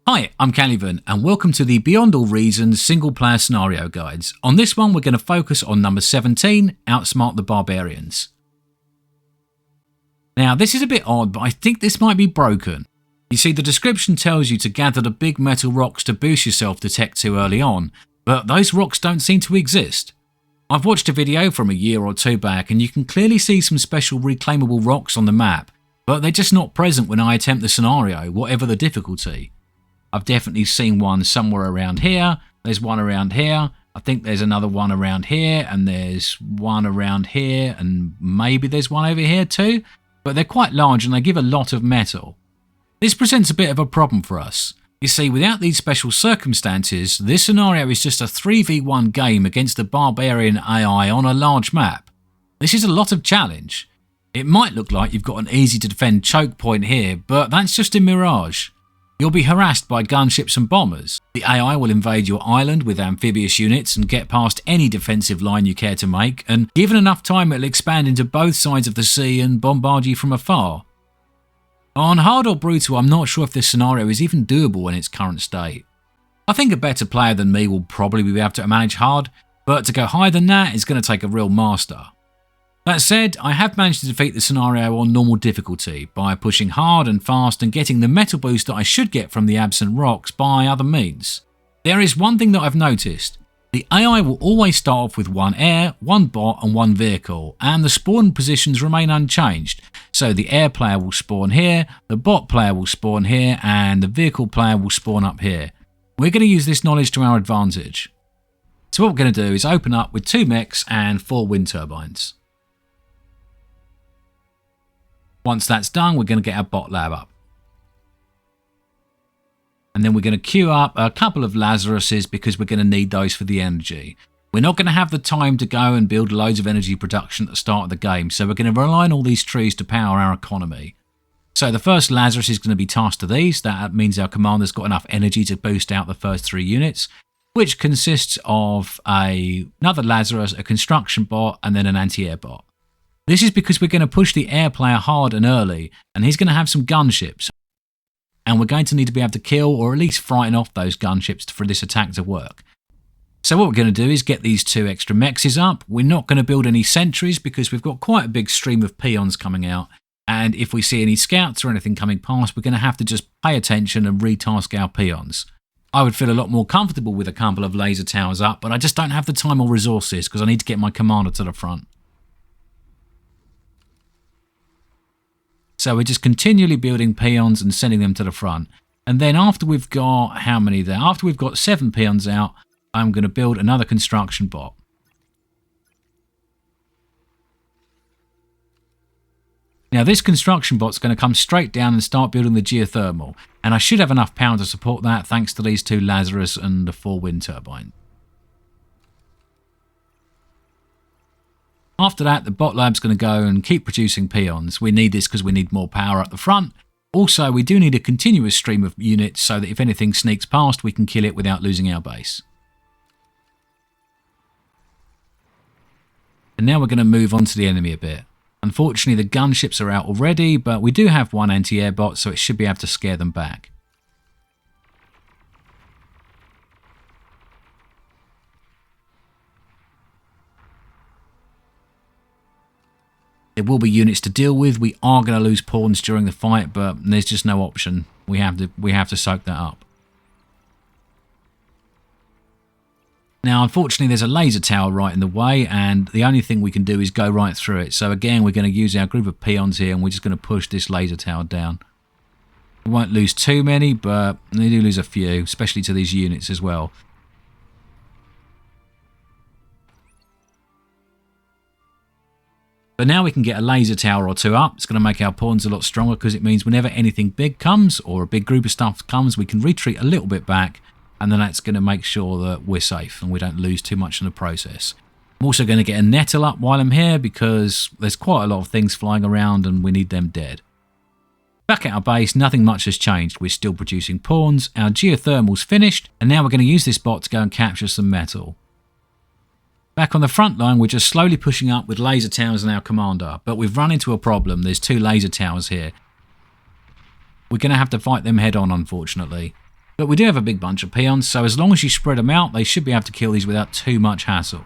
Hi, I'm Caliban and welcome to the Beyond All Reasons single player scenario guides. On this one we're going to focus on number 17, Outsmart the Barbarians. Now this is a bit odd, but I think this might be broken. You see, the description tells you to gather the big metal rocks to boost yourself to Tech 2 early on, but those rocks don't seem to exist. I've watched a video from a year or two back and you can clearly see some special reclaimable rocks on the map, but they're just not present when I attempt the scenario, whatever the difficulty. I've definitely seen one somewhere around here, there's one around here, I think there's another one around here, and there's one around here, and maybe there's one over here too, but they're quite large and they give a lot of metal. This presents a bit of a problem for us. You see, without these special circumstances, this scenario is just a 3v1 game against the barbarian AI on a large map. This is a lot of challenge. It might look like you've got an easy to defend choke point here, but that's just a mirage. You'll be harassed by gunships and bombers. The AI will invade your island with amphibious units and get past any defensive line you care to make, and given enough time it'll expand into both sides of the sea and bombard you from afar. On hard or brutal, I'm not sure if this scenario is even doable in its current state. I think a better player than me will probably be able to manage hard, but to go higher than that is going to take a real master. That said, I have managed to defeat the scenario on normal difficulty by pushing hard and fast and getting the metal boost that I should get from the absent rocks by other means. There is one thing that I've noticed. The AI will always start off with one air, one bot and one vehicle, and the spawn positions remain unchanged. So the air player will spawn here, the bot player will spawn here, and the vehicle player will spawn up here. We're going to use this knowledge to our advantage. So what we're going to do is open up with 2 mechs and 4 wind turbines. Once that's done, we're going to get our bot lab up. And then we're going to queue up a couple of Lazaruses because we're going to need those for the energy. We're not going to have the time to go and build loads of energy production at the start of the game, so we're going to rely on all these trees to power our economy. So the first Lazarus is going to be tasked to these. That means our commander's got enough energy to boost out the first 3 units, which consists of another Lazarus, a construction bot, and then an anti-air bot. This is because we're going to push the air player hard and early, and he's going to have some gunships. And we're going to need to be able to kill or at least frighten off those gunships for this attack to work. So what we're going to do is get these 2 extra mexes up. We're not going to build any sentries because we've got quite a big stream of peons coming out. And if we see any scouts or anything coming past, we're going to have to just pay attention and retask our peons. I would feel a lot more comfortable with a couple of laser towers up, but I just don't have the time or resources because I need to get my commander to the front. So we're just continually building peons and sending them to the front. And then after we've got, how many there? After we've got 7 peons out, I'm going to build another construction bot. Now this construction bot's going to come straight down and start building the geothermal. And I should have enough power to support that thanks to these 2 Lazarus and the 4 wind turbines. After that, the bot lab's going to go and keep producing peons. We need this because we need more power at the front. Also, we do need a continuous stream of units so that if anything sneaks past, we can kill it without losing our base. And now we're going to move on to the enemy a bit. Unfortunately, the gunships are out already, but we do have 1 anti-air bot, so it should be able to scare them back. There will be units to deal with. We are going to lose pawns during the fight, but there's just no option. We have to soak that up. Now, unfortunately, there's a laser tower right in the way, and the only thing we can do is go right through it. So again, we're going to use our group of peons here, and we're just going to push this laser tower down. We won't lose too many, but they do lose a few, especially to these units as well. But now we can get a laser tower or 2 up. It's going to make our pawns a lot stronger because it means whenever anything big comes or a big group of stuff comes, we can retreat a little bit back, and then that's going to make sure that we're safe and we don't lose too much in the process. I'm also going to get a nettle up while I'm here because there's quite a lot of things flying around and we need them dead. Back at our base, nothing much has changed. We're still producing pawns, our geothermal's finished, and now we're going to use this bot to go and capture some metal. Back on the front line, we're just slowly pushing up with laser towers and our commander, but we've run into a problem. There's 2 laser towers here. We're going to have to fight them head on, unfortunately. But we do have a big bunch of peons, so as long as you spread them out, they should be able to kill these without too much hassle.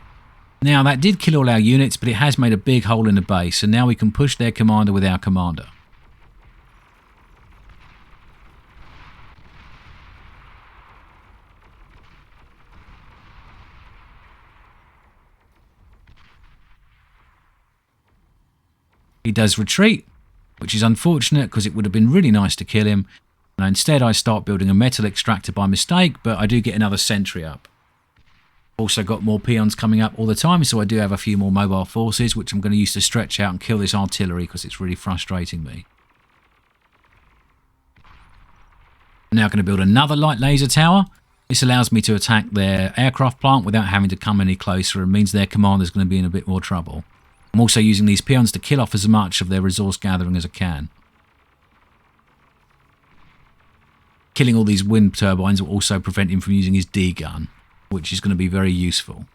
Now, that did kill all our units, but it has made a big hole in the base, and now we can push their commander with our commander. He does retreat, which is unfortunate because it would have been really nice to kill him. And instead I start building a metal extractor by mistake, but I do get another sentry up. Also got more peons coming up all the time, so I do have a few more mobile forces, which I'm going to use to stretch out and kill this artillery because it's really frustrating me. I'm now going to build another light laser tower. This allows me to attack their aircraft plant without having to come any closer, and means their commander's going to be in a bit more trouble. I'm also using these peons to kill off as much of their resource gathering as I can. Killing all these wind turbines will also prevent him from using his D gun, which is going to be very useful.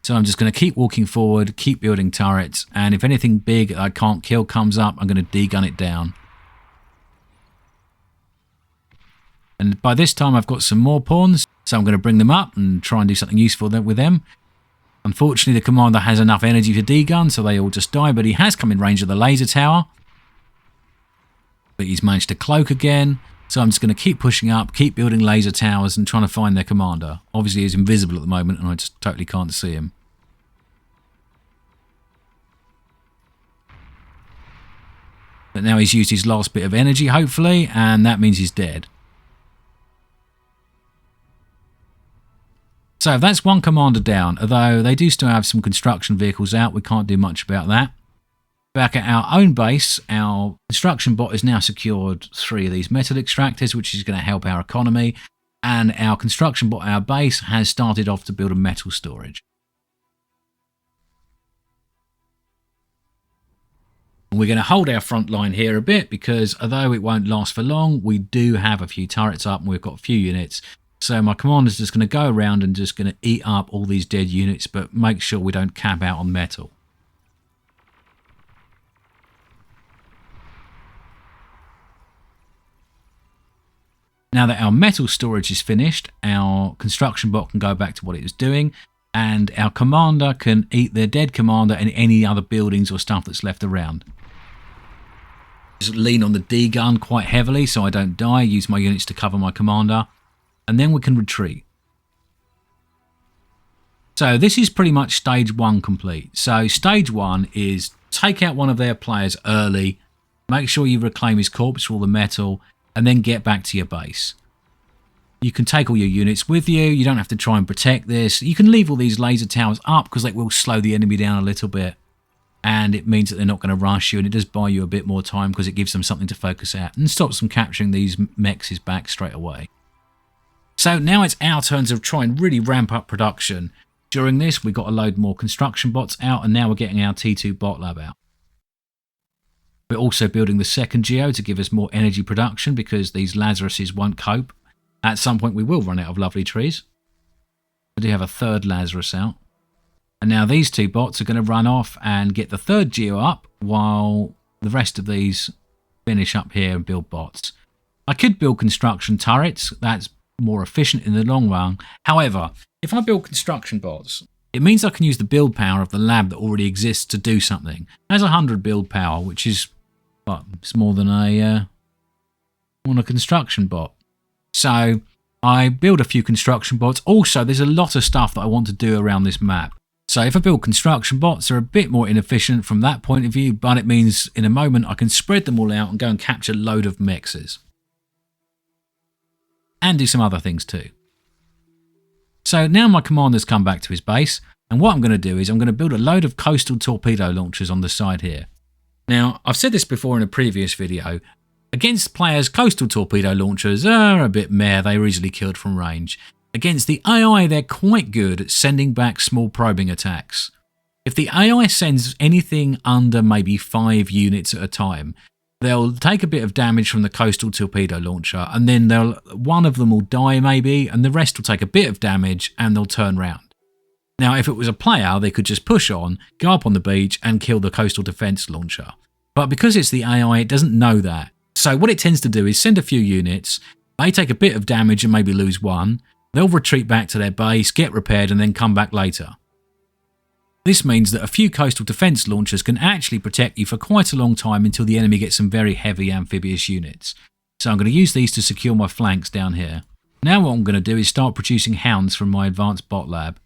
So I'm just going to keep walking forward, keep building turrets, and if anything big I can't kill comes up, I'm going to D-gun it down. And by this time I've got some more pawns, so I'm going to bring them up and try and do something useful with them. Unfortunately, the commander has enough energy to D-gun, so they all just die, but he has come in range of the laser tower. But he's managed to cloak again. So I'm just going to keep pushing up, keep building laser towers and trying to find their commander. Obviously he's invisible at the moment and I just totally can't see him. But now he's used his last bit of energy, hopefully, and that means he's dead. So that's one commander down, although they do still have some construction vehicles out. We can't do much about that. Back at our own base, our construction bot has now secured 3 of these metal extractors, which is going to help our economy. And our construction bot, our base, has started off to build a metal storage. We're going to hold our front line here a bit because although it won't last for long, we do have a few turrets up and we've got a few units. So my commander's just going to go around and just going to eat up all these dead units, but make sure we don't cap out on metal. Now that our metal storage is finished, our construction bot can go back to what it was doing, and our commander can eat their dead commander and any other buildings or stuff that's left around. Just lean on the D gun quite heavily so I don't die, use my units to cover my commander, and then we can retreat. So this is pretty much stage 1 complete. So stage 1 is take out one of their players early, make sure you reclaim his corpse for all the metal, and then get back to your base. You can take all your units with you, you don't have to try and protect this. You can leave all these laser towers up because they will slow the enemy down a little bit. And it means that they're not going to rush you, and it does buy you a bit more time because it gives them something to focus at and stops them capturing these mechs back straight away. So now it's our turn to try and really ramp up production. During this we got a load more construction bots out, and now we're getting our T2 bot lab out. We're also building the second geo to give us more energy production because these Lazaruses won't cope. At some point we will run out of lovely trees. We do have a third Lazarus out. And now these 2 bots are going to run off and get the third geo up while the rest of these finish up here and build bots. I could build construction turrets. That's more efficient in the long run. However, if I build construction bots, it means I can use the build power of the lab that already exists to do something. It has 100 build power, which is it's more than a construction bot. So I build a few construction bots. Also, there's a lot of stuff that I want to do around this map. So if I build construction bots, they're a bit more inefficient from that point of view, but it means in a moment I can spread them all out and go and capture a load of mexes. And do some other things too. So now my commander's come back to his base, and what I'm going to do is I'm going to build a load of coastal torpedo launchers on the side here. Now, I've said this before in a previous video. Against players, coastal torpedo launchers are a bit meh, they were easily killed from range. Against the AI, they're quite good at sending back small probing attacks. If the AI sends anything under maybe 5 units at a time, they'll take a bit of damage from the coastal torpedo launcher, and then one of them will die maybe, and the rest will take a bit of damage and they'll turn round. Now, if it was a player, they could just push on, go up on the beach and kill the coastal defense launcher. But because it's the AI, it doesn't know that. So what it tends to do is send a few units, they take a bit of damage and maybe lose one, they'll retreat back to their base, get repaired and then come back later. This means that a few coastal defence launchers can actually protect you for quite a long time until the enemy gets some very heavy amphibious units. So I'm going to use these to secure my flanks down here. Now what I'm going to do is start producing hounds from my advanced bot lab.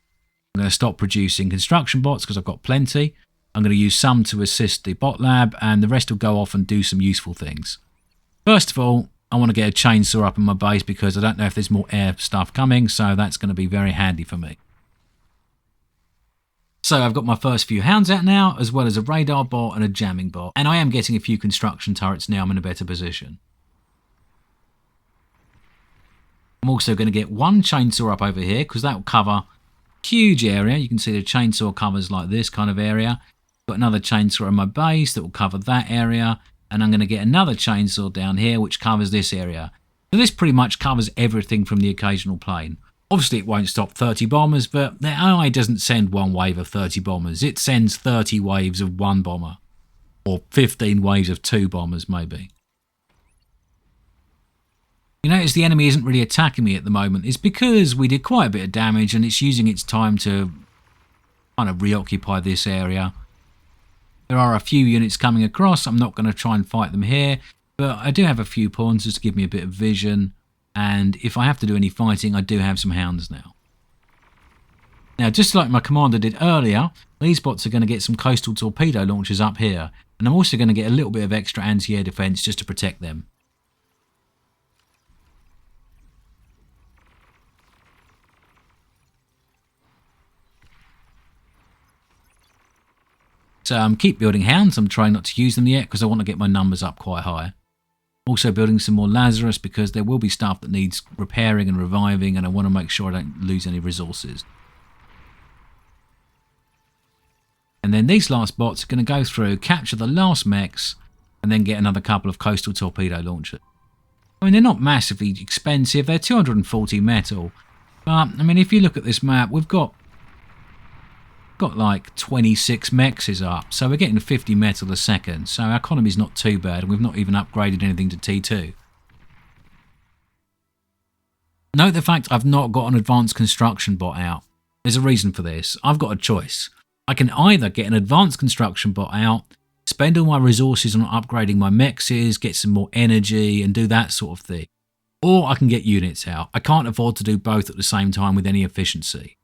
I'm going to stop producing construction bots because I've got plenty. I'm going to use some to assist the bot lab and the rest will go off and do some useful things. First of all, I want to get a chainsaw up in my base because I don't know if there's more air stuff coming, so that's going to be very handy for me. So I've got my first few hounds out now, as well as a radar bot and a jamming bot, and I am getting a few construction turrets now. I'm in a better position. I'm also going to get one chainsaw up over here because that will cover a huge area. You can see the chainsaw covers like this kind of area. Got another chainsaw in my base that will cover that area, and I'm going to get another chainsaw down here which covers this area. So this pretty much covers everything from the occasional plane. Obviously it won't stop 30 bombers, but the AI doesn't send one wave of 30 bombers. It sends 30 waves of one bomber, or 15 waves of two bombers maybe. You notice the enemy isn't really attacking me at the moment. It's because we did quite a bit of damage and it's using its time to kind of reoccupy this area. There are a few units coming across. I'm not going to try and fight them here, but I do have a few pawns just to give me a bit of vision. And if I have to do any fighting, I do have some hounds now. Now, just like my commander did earlier, these bots are going to get some coastal torpedo launchers up here. And I'm also going to get a little bit of extra anti-air defence just to protect them. So keep building hounds. I'm trying not to use them yet because I want to get my numbers up quite high. Also building some more Lazarus because there will be stuff that needs repairing and reviving and I want to make sure I don't lose any resources. And then these last bots are going to go through, capture the last mechs and then get another couple of coastal torpedo launchers. I mean, they're not massively expensive. They're 240 metal. But, I mean, if you look at this map, we've got like 26 mechs is up, so we're getting 50 metal a second, so our economy's not too bad and we've not even upgraded anything to T2. Note the fact I've not got an advanced construction bot out. There's a reason for this. I've got a choice. I can either get an advanced construction bot out, spend all my resources on upgrading my mechs, get some more energy and do that sort of thing, or I can get units out. I can't afford to do both at the same time with any efficiency.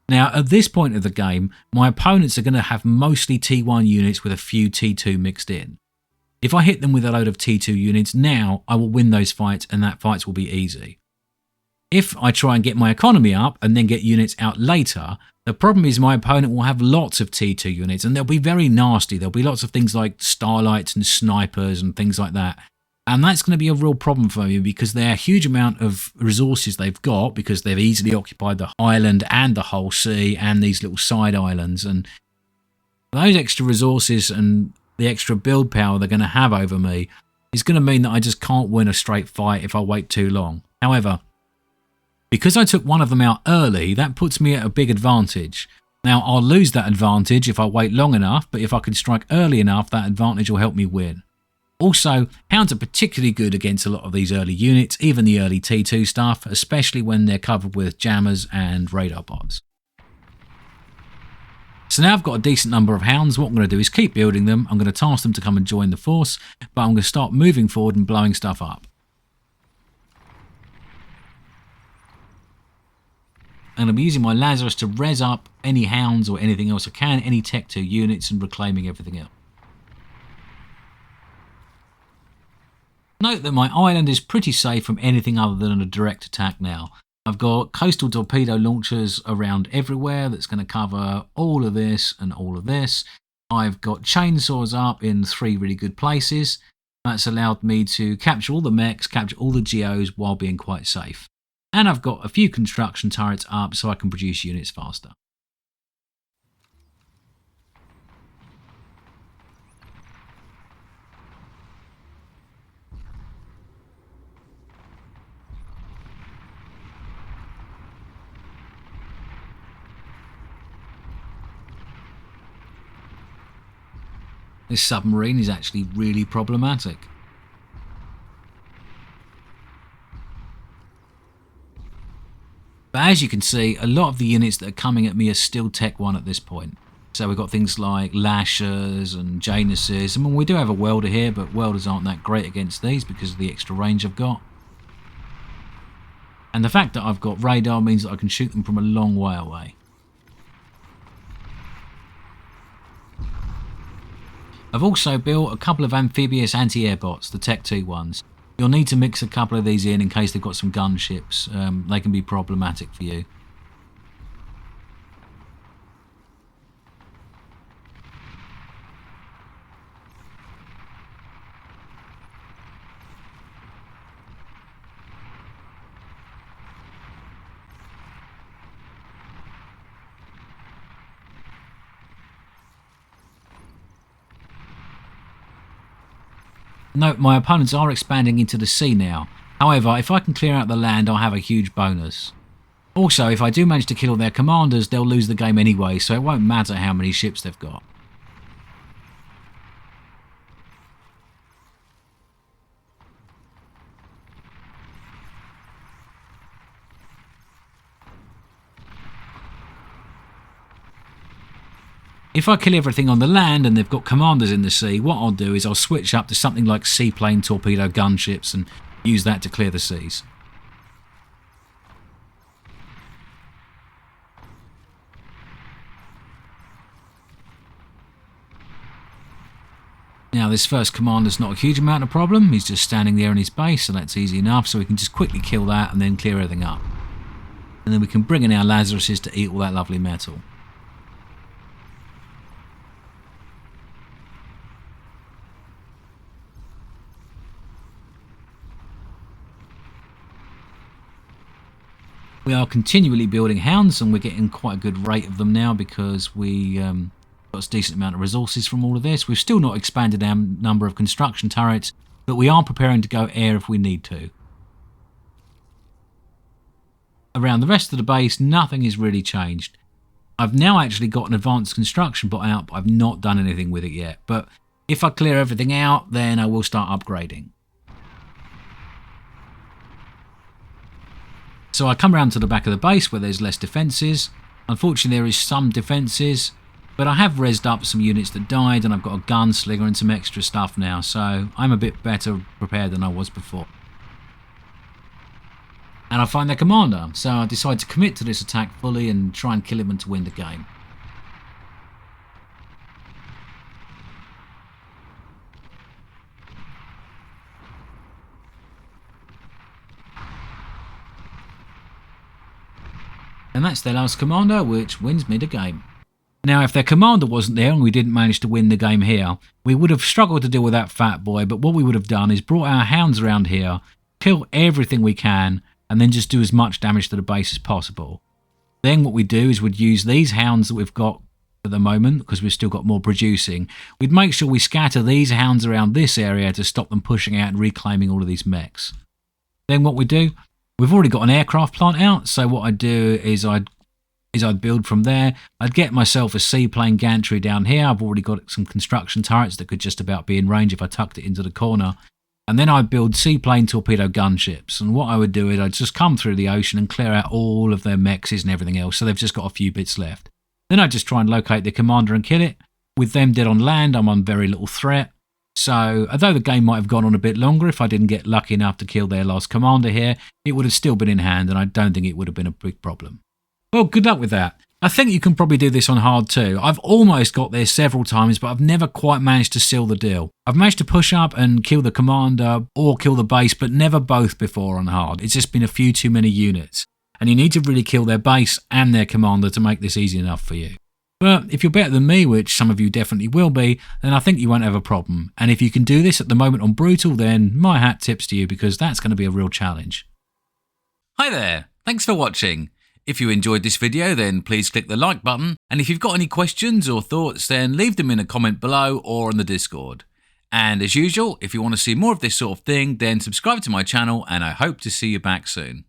Now, at this point of the game, my opponents are going to have mostly T1 units with a few T2 mixed in. If I hit them with a load of T2 units now, I will win those fights and that fights will be easy. If I try and get my economy up and then get units out later, the problem is my opponent will have lots of T2 units and they'll be very nasty. There'll be lots of things like starlights and snipers and things like that. And that's going to be a real problem for me because they're a huge amount of resources they've got because they've easily occupied the island and the whole sea and these little side islands. And those extra resources and the extra build power they're going to have over me is going to mean that I just can't win a straight fight if I wait too long. However, because I took one of them out early, that puts me at a big advantage. Now, I'll lose that advantage if I wait long enough, but if I can strike early enough, that advantage will help me win. Also, hounds are particularly good against a lot of these early units, even the early T2 stuff, especially when they're covered with jammers and radar bots. So now I've got a decent number of hounds. What I'm going to do is keep building them. I'm going to task them to come and join the force, but I'm going to start moving forward and blowing stuff up. I'm going to be using my Lazarus to res up any hounds or anything else I can, any Tech 2 units, and reclaiming everything else. Note that my island is pretty safe from anything other than a direct attack now. I've got coastal torpedo launchers around everywhere that's going to cover all of this and all of this. I've got chainsaws up in 3 really good places. That's allowed me to capture all the mechs, capture all the geos while being quite safe. And I've got a few construction turrets up so I can produce units faster. This submarine is actually really problematic. But as you can see, a lot of the units that are coming at me are still Tech 1 at this point. So we've got things like Lashers and Januses. I mean, we do have a Welder here, but Welders aren't that great against these because of the extra range I've got. And the fact that I've got radar means that I can shoot them from a long way away. I've also built a couple of amphibious anti-air bots, the Tech 2 ones. You'll need to mix a couple of these in case they've got some gunships. They can be problematic for you. Note, my opponents are expanding into the sea now. However, if I can clear out the land, I'll have a huge bonus. Also, if I do manage to kill their commanders, they'll lose the game anyway, so it won't matter how many ships they've got. If I kill everything on the land and they've got commanders in the sea, what I'll do is I'll switch up to something like seaplane torpedo gunships and use that to clear the seas. Now this first commander's not a huge amount of problem, he's just standing there in his base, so that's easy enough, so we can just quickly kill that and then clear everything up. And then we can bring in our Lazaruses to eat all that lovely metal. We are continually building hounds and we're getting quite a good rate of them now because we got a decent amount of resources from all of this. We've still not expanded our number of construction turrets, but we are preparing to go air if we need to. Around the rest of the base, nothing has really changed. I've now actually got an advanced construction bot out, but I've not done anything with it yet. But if I clear everything out, then I will start upgrading. So I come around to the back of the base where there's less defences. Unfortunately there is some defences, but I have rezzed up some units that died and I've got a gunslinger and some extra stuff now, so I'm a bit better prepared than I was before. And I find their commander, so I decide to commit to this attack fully and try and kill him and to win the game. And that's their last commander, which wins me the game. Now, if their commander wasn't there and we didn't manage to win the game here, we would have struggled to deal with that fat boy, but what we would have done is brought our hounds around here, kill everything we can, and then just do as much damage to the base as possible. Then what we do is we'd use these hounds that we've got at the moment, because we've still got more producing, we'd make sure we scatter these hounds around this area to stop them pushing out and reclaiming all of these mechs. Then what we do, we've already got an aircraft plant out, so what I'd do is I'd build from there. I'd get myself a seaplane gantry down here. I've already got some construction turrets that could just about be in range if I tucked it into the corner. And then I'd build seaplane torpedo gunships. And what I would do is I'd just come through the ocean and clear out all of their mechs and everything else, so they've just got a few bits left. Then I'd just try and locate the commander and kill it. With them dead on land, I'm on very little threat. So, although the game might have gone on a bit longer, if I didn't get lucky enough to kill their last commander here, it would have still been in hand, and I don't think it would have been a big problem. Well, good luck with that. I think you can probably do this on hard too. I've almost got there several times, but I've never quite managed to seal the deal. I've managed to push up and kill the commander or kill the base, but never both before on hard. It's just been a few too many units. And you need to really kill their base and their commander to make this easy enough for you. But if you're better than me, which some of you definitely will be, then I think you won't have a problem. And if you can do this at the moment on Brutal, then my hat tips to you because that's going to be a real challenge. Hi there, thanks for watching. If you enjoyed this video, then please click the like button. And if you've got any questions or thoughts, then leave them in a comment below or on the Discord. And as usual, if you want to see more of this sort of thing, then subscribe to my channel and I hope to see you back soon.